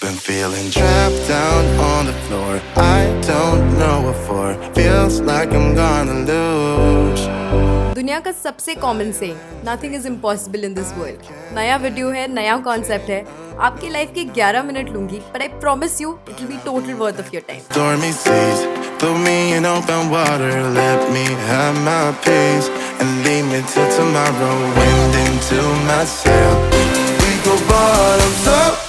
Been feeling trapped down on the floor. I don't know what for. Feels like I'm gonna lose. दुनिया का सबसे common से nothing is impossible in this world. नया video है, नया concept है। आपकी लाइफ के 11 मिनट लूंगी, but I promise you it will be total worth of your time. Stormy seas, throw me in open water. Let me have my peace and leave me till tomorrow. Wind into my sail. We go bottoms up.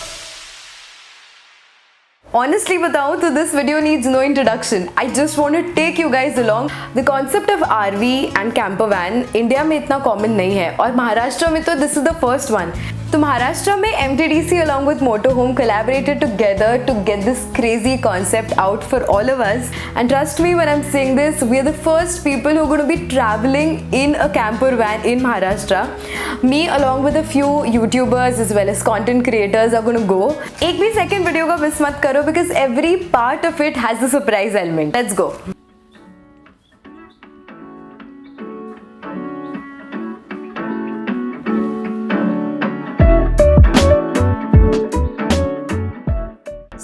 Honestly बताऊं तो this video needs no introduction. I just want to take you guys along. The concept of RV and Campervan India में इतना common नहीं है और महाराष्ट्र में तो this is the first one. तो महाराष्ट्र में MDTC along with Motohom collaborated together to get this crazy concept out for all of us. And trust me when I'm saying this, we are the first people who are going to be traveling in a campervan in Maharashtra. Me along with a few YouTubers as well as content creators are going to go. एक भी second video का miss मत करो because every part of it has a surprise element. Let's go.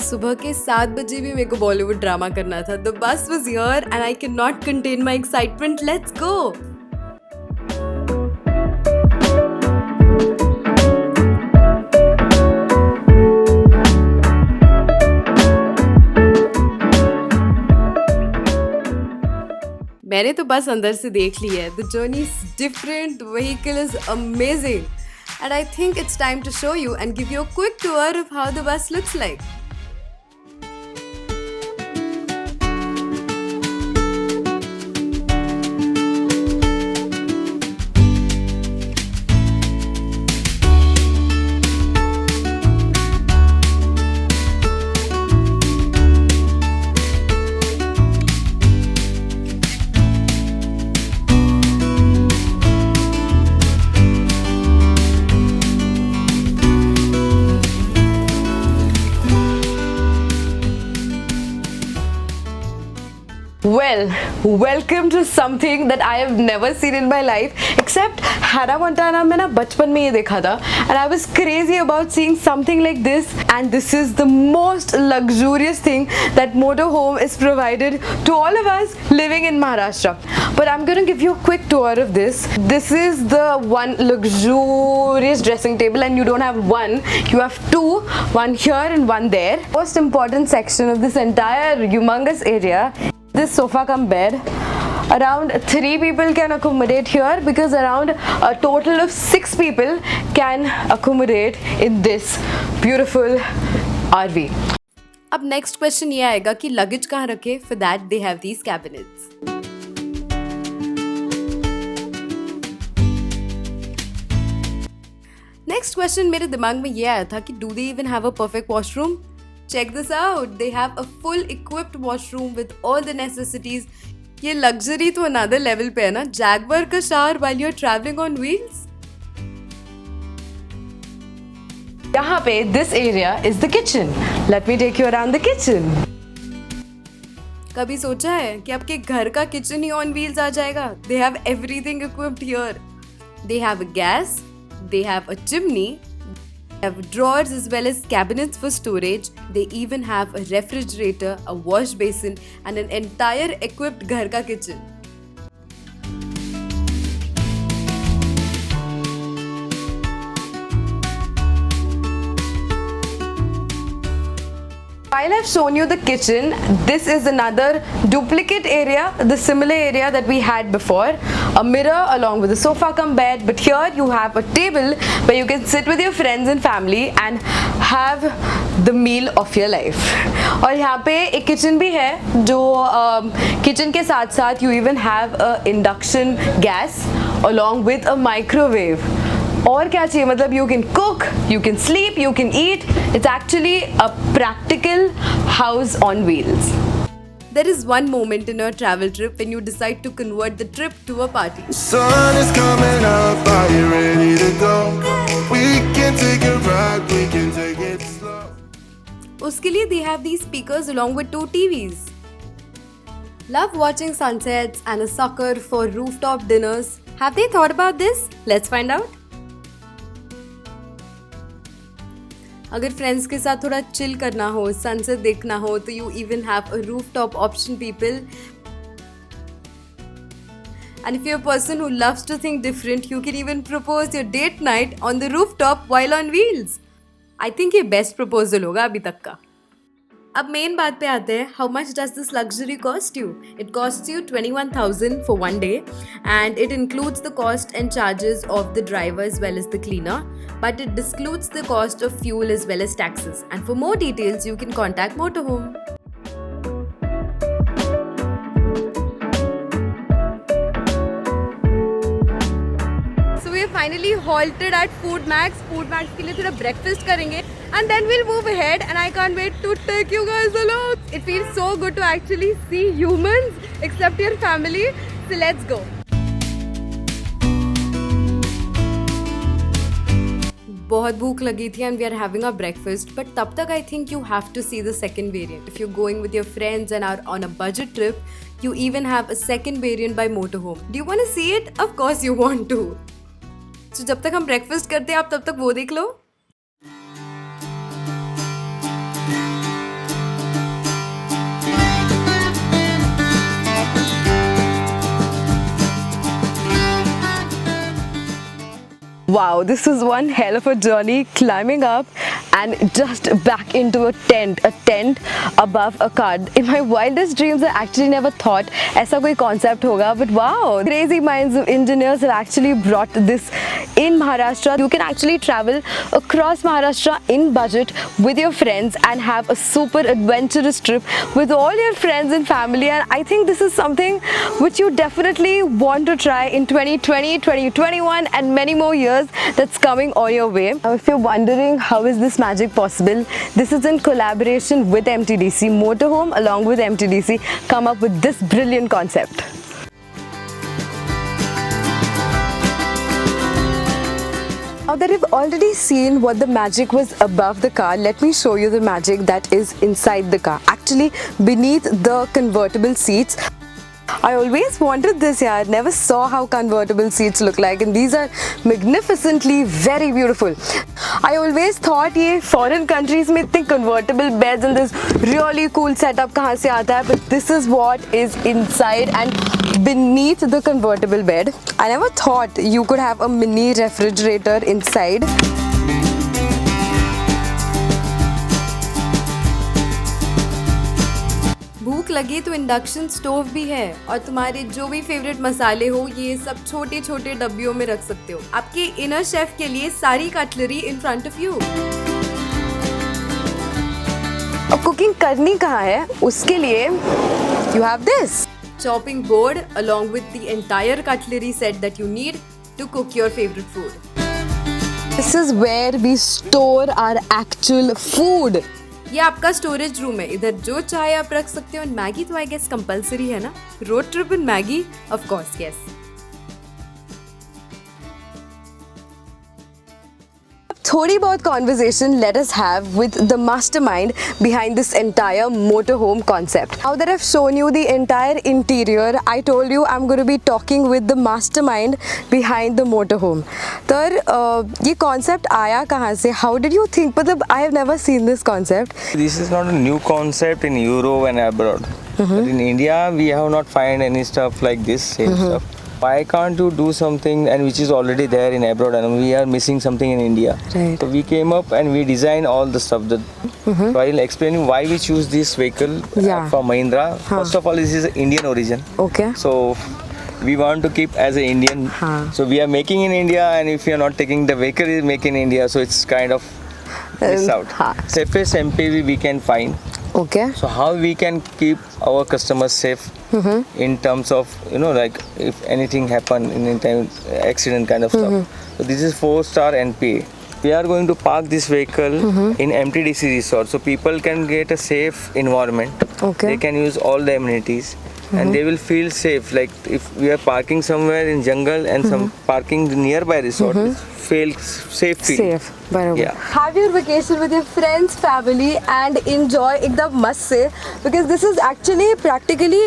सुबह के 7 बजे भी मेरे को बॉलीवुड ड्रामा करना था। The bus was here and I cannot contain my excitement. Let's go. मैंने तो बस अंदर से देख ली है। The journey is different, the vehicle is amazing, and I think it's time to show you and give you a quick tour of how the bus looks like. Well, welcome to something that I have never seen in my life except Hannah Montana मैंने बचपन में ये देखा था and I was crazy about seeing something like this, and this is the most luxurious thing that Motohom is provided to all of us living in Maharashtra. But I'm going to give you a quick tour of this. This is the one luxurious dressing table, and you don't have one, you have two, one here and one there. Most important section of this entire humongous area, this sofa cum bed. Around 3 people can accommodate here because around a total of 6 people can accommodate in this beautiful RV. अब next question ये आएगा कि luggage कहाँ रखे? For that they have these cabinets. Next question मेरे दिमाग में ये आया था कि do they even have a perfect washroom? Check this out. They have a full equipped washroom with all the necessities. ये luxury तो another level पे है ना. Jaguar का shower while you're traveling on wheels. यहाँ पे this area is the kitchen. Let me take you around the kitchen. कभी सोचा है कि आपके घर का kitchen ही on wheels आ जाएगा? They have everything equipped here. They have a gas. They have a chimney. They have drawers as well as cabinets for storage. They even have a refrigerator, a wash basin, and an entire equipped घर का kitchen. While I've shown you the kitchen, this is another duplicate area, the similar area that we had before. A mirror along with a sofa cum bed, but here you have a table where you can sit with your friends and family and have the meal of your life. और यहाँ पे एक kitchen भी है जो kitchen के साथ साथ you even have a induction gas along with a microwave. और क्या चाहिए? मतलब you can cook, you can sleep, you can eat. It's actually a practical house on wheels. There is one moment in your travel trip when you decide to convert the trip to a party. Sun is coming up. Are you ready to go? We can take a ride. We can take it slow. उसके लिए they have these speakers along with 2 TVs. Love watching sunsets and a sucker for rooftop dinners. Have they thought about this? Let's find out. अगर friends के साथ थोड़ा chill करना हो, sunset देखना हो, तो you even have a rooftop option people. And if you're a person who loves to think different, you can even propose your date night on the rooftop while on wheels. I think ये best proposal होगा अभी तक का. अब main बात पे आते हैं. How much does this luxury cost you? It costs you 21,000 for one day, and it includes the cost and charges of the driver as well as the cleaner, but it excludes the cost of fuel as well as taxes. And for more details, you can contact Motohom. Finally halted at Food Max. Food Max के लिए थोड़ा breakfast करेंगे and then we'll move ahead, and I can't wait to take you guys along. It feels so good to actually see humans except your family. So let's go. बहुत भूख लगी थी and we are having our breakfast, but तब तक I think you have to see the second variant. If you're going with your friends and are on a budget trip, you even have a second variant by Motohom. Do you want to see it? Of course you want to. तो जब तक हम breakfast करते हैं आप तब तक वो देख लो. Wow, this is one hell of a journey, climbing up and just back into a tent above a car. In my wildest dreams, I actually never thought ऐसा कोई concept होगा, but wow, crazy minds of engineers have actually brought this in Maharashtra. You can actually travel across Maharashtra in budget with your friends and have a super adventurous trip with all your friends and family, and I think this is something which you definitely want to try in 2020, 2021 and many more years that's coming on your way. Now, if you're wondering how is this magic possible, this is in collaboration with MDTC. Motohom along with MDTC come up with this brilliant concept. Now that you've already seen what the magic was above the car, let me show you the magic that is inside the car, actually beneath the convertible seats. I always wanted this, yaar. Never saw how convertible seats look like, and these are magnificently very beautiful. I always thought ये foreign countries में इतने convertible beds and this really cool setup कहाँ से आता है, but this is what is inside and beneath the convertible bed. I never thought you could have a mini refrigerator inside. भूख लगी तो इंडक्शन स्टोव भी है, और तुम्हारे जो भी फेवरेट मसाले हो ये सब छोटे छोटे डब्बियों में रख सकते हो. आपके इनर शेफ के लिए सारी cutlery in front of you. अब कुकिंग करनी कहाँ है, उसके लिए you have this chopping board along with the entire cutlery set that you need to cook your favorite food. This is where we store our actual food. ये आपका storage room है, इधर जो चाहे आप रख सकते हो. मैगी तो आई गेस कंपलसरी है ना, road trip in Maggi, of course yes. थोड़ी बहुत conversation let us have with the mastermind behind this entire motorhome concept. Now that I've shown you the entire interior, I told you I'm going to be talking with the mastermind behind the motorhome. तर ये concept आया कहाँ से? How did you think? मतलब I have never seen this concept. This is not a new concept in Europe and abroad. But in India, we have not find any stuff like this same stuff. Why can't you do something and which is already there in abroad and we are missing something in India? Right. So we came up and we designed all the stuff. So I'll explain you why we choose this vehicle from Mahindra. First of all, this is Indian origin. Okay. So we want to keep as an Indian. So we are making in India, and if you are not taking the vehicle is made in India, so it's kind of miss out. Safest MPV we can find. Okay. So how we can keep our customers safe in terms of, like if anything happen in any time accident kind of stuff. So this is 4-star NPA. We are going to park this vehicle in MDTC resort, so people can get a safe environment. Okay. They can use all the amenities. and they will feel safe. Like if we are parking somewhere in jungle and some parking nearby resort, feel safe. Safe. बराबर. Yeah. Have your vacation with your friends, family, and enjoy एकदम मस्त से, because this is actually practically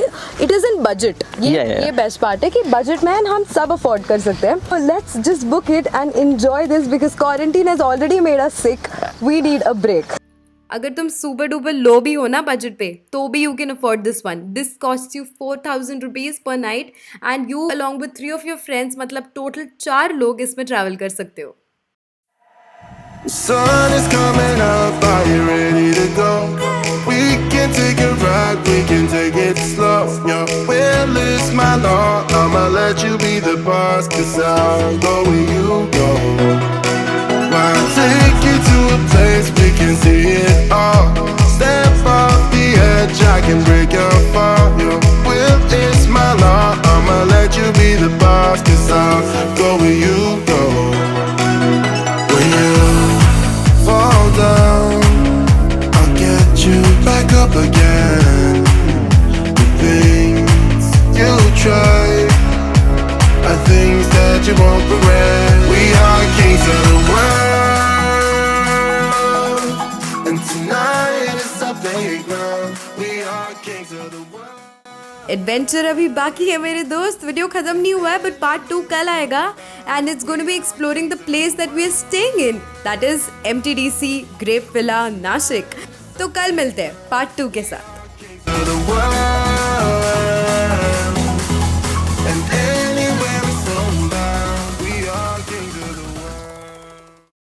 it is in budget. ये best part है कि budget में हम सब afford कर सकते हैं. So let's just book it and enjoy this because quarantine has already made us sick. We need a break. अगर तुम सुपर डुपर लो भी हो ना बजट पे तो भी you can afford this one. This cost you 4,000 rupees per night and you along with 3 of your friends, मतलब total 4 लोग इसमें ट्रैवल कर सकते हो. Sun is coming up, are you ready to go? We can take a ride, we can take it slow. Your will is my law, I'ma let you be the boss, 'cause I'll go where you go. I'll take you to a place we can see it all. Step off the edge, I can break your fall. Your will is my law, I'ma let you be the boss, 'cause I'll go where you go. When you fall down, I'll get you back up again. The things you tried are things that you won't regret. We are kings of the world, and tonight is our playground. We are kings of the world. Adventure अभी बाकी है मेरे दोस्त. Video खत्म नहीं हुआ है but part 2 कल आएगा and it's going to be exploring the place that we are staying in, that is MDTC grape villa Nashik. तो कल मिलते हैं पार्ट 2 के साथ.